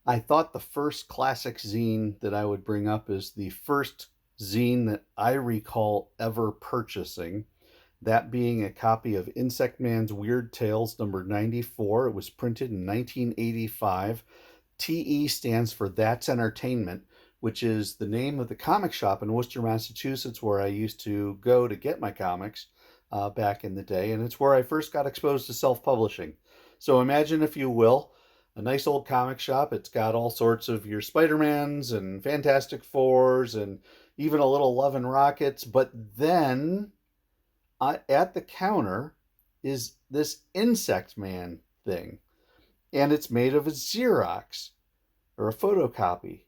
I thought the first classic zine that I would bring up is the first zine that I recall ever purchasing, that being a copy of Insect Man's Weird Tales number 94. It was printed in 1985. TE stands for That's Entertainment, which is the name of the comic shop in Worcester, Massachusetts, where I used to go to get my comics back in the day. And it's where I first got exposed to self publishing. So imagine, if you will, a nice old comic shop. It's got all sorts of your Spider-Mans and Fantastic Fours and even a little Love and Rockets. But then at the counter is this Insect Man thing. And it's made of a Xerox or a photocopy.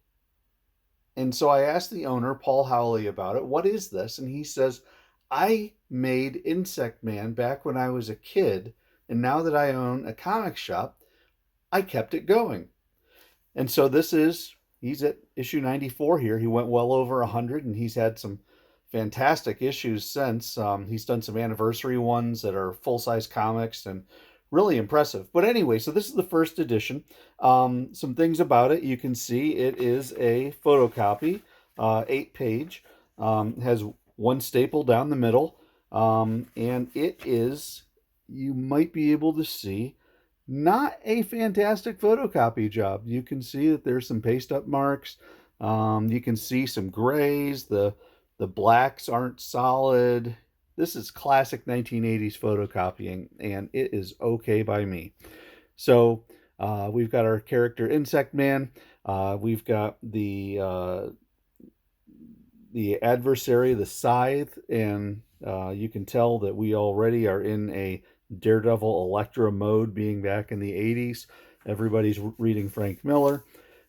And so I asked the owner, Paul Howley, about it. What is this? And he says, I made Insect Man back when I was a kid. And now that I own a comic shop, I kept it going. And so he's at issue 94 here. He went well over 100, and he's had some fantastic issues since. He's done some anniversary ones that are full-size comics and really impressive. But anyway, so this is the first edition. Some things about it. You can see it is a photocopy, 8-page, has one staple down the middle, and it is, you might be able to see, not a fantastic photocopy job. You can see that there's some paste up marks. You can see some grays. The blacks aren't solid. This is classic 1980s photocopying, and it is okay by me. So we've got our character Insect Man. We've got the adversary, the Scythe, and you can tell that we already are in a Daredevil Elektra mode, being back in the 80s. Everybody's reading Frank Miller.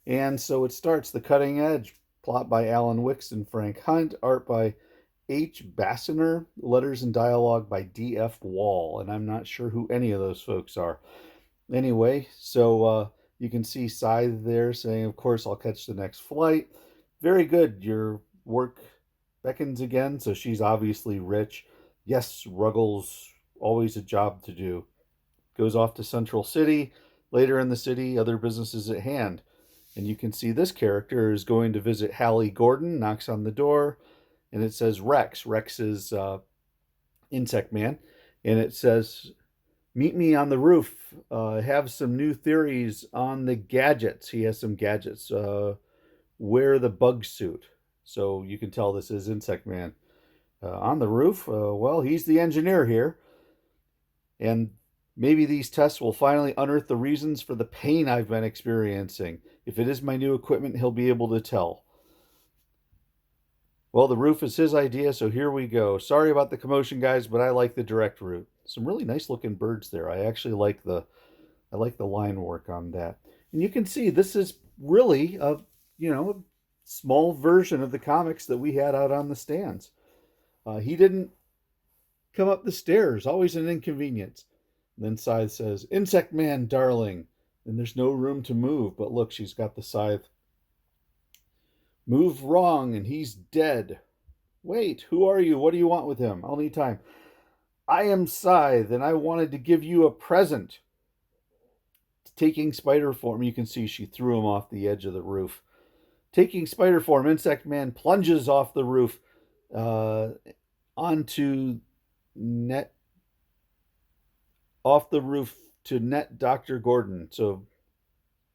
And so it starts, The Cutting Edge, plot by Alan Wicks and Frank Hunt, art by H. Bassiner, letters and dialogue by D.F. Wall. And I'm not sure who any of those folks are. Anyway, so you can see Scythe there saying, of course, I'll catch the next flight. Very good. Your work beckons again. So she's obviously rich. Yes, Ruggles, always a job to do. Goes off to Central City. Later in the city, other businesses at hand. And you can see this character is going to visit Hallie Gordon, knocks on the door, and it says Rex. Rex is Insect Man. And it says, meet me on the roof. Have some new theories on the gadgets. He has some gadgets. Wear the bug suit. So you can tell this is Insect Man. On the roof, well, he's the engineer here. And maybe these tests will finally unearth the reasons for the pain I've been experiencing. If it is my new equipment, he'll be able to tell. Well, the roof is his idea, so here we go. Sorry about the commotion, guys, but I like the direct route. Some really nice looking birds there. I actually like the line work on that. And you can see this is really a small version of the comics that we had out on the stands. He didn't come up the stairs, always an inconvenience. And then Scythe says, Insect Man, darling. And there's no room to move, but look, she's got the scythe. Move wrong, and he's dead. Wait, who are you? What do you want with him? I'll need time. I am Scythe, and I wanted to give you a present. Taking spider form, you can see she threw him off the edge of the roof. Taking spider form, Insect Man plunges off the roof onto net off the roof to net Dr. Gordon. So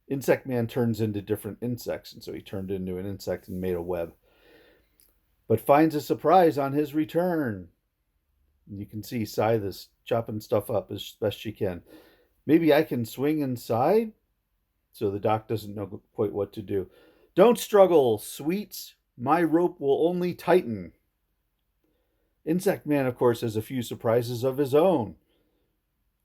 Insect Man turns into different insects, and so he turned into an insect and made a web. But finds a surprise on his return. You can see Scythe is chopping stuff up as best she can. Maybe I can swing inside? So the doc doesn't know quite what to do. Don't struggle, sweets. My rope will only tighten. Insect Man, of course, has a few surprises of his own.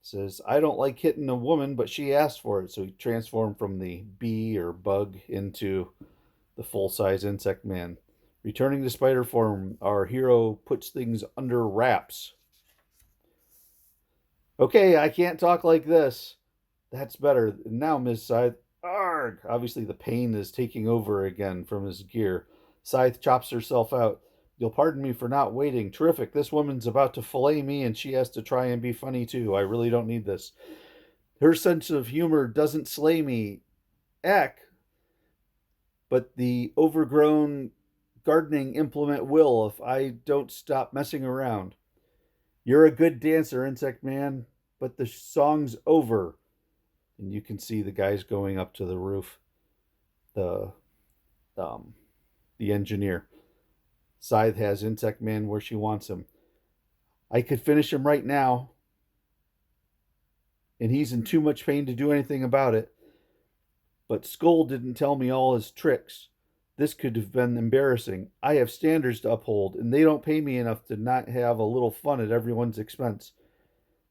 Says, I don't like hitting a woman, but she asked for it. So he transformed from the bee or bug into the full-size Insect Man. Returning to spider form, our hero puts things under wraps. Okay, I can't talk like this. That's better. Now, Ms. Scythe. Arg! Obviously, the pain is taking over again from his gear. Scythe chops herself out. You'll pardon me for not waiting. Terrific. This woman's about to fillet me, and she has to try and be funny, too. I really don't need this. Her sense of humor doesn't slay me. Eck, but the overgrown gardening implement will if I don't stop messing around. You're a good dancer, Insect Man, but the song's over. And you can see the guys going up to the roof. The um, the engineer. Scythe has Insect Man where she wants him. I could finish him right now, and he's in too much pain to do anything about it. But Skull didn't tell me all his tricks. This could have been embarrassing. I have standards to uphold, and they don't pay me enough to not have a little fun at everyone's expense.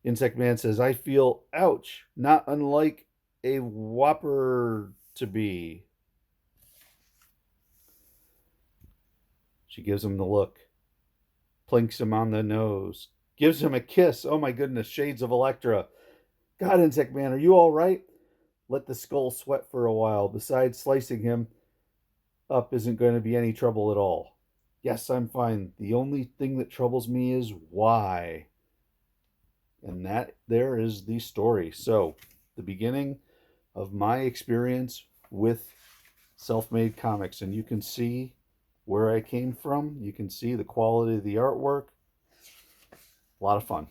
Insect Man says, I feel, ouch, not unlike a whopper to be. She gives him the look, plinks him on the nose, gives him a kiss. Oh my goodness, shades of Electra. God, Insect Man, are you all right? Let the skull sweat for a while. Besides, slicing him up isn't going to be any trouble at all. Yes, I'm fine. The only thing that troubles me is why. And that there is the story. So, the beginning of my experience with self-made comics, and you can see where I came from. You can see the quality of the artwork. A lot of fun.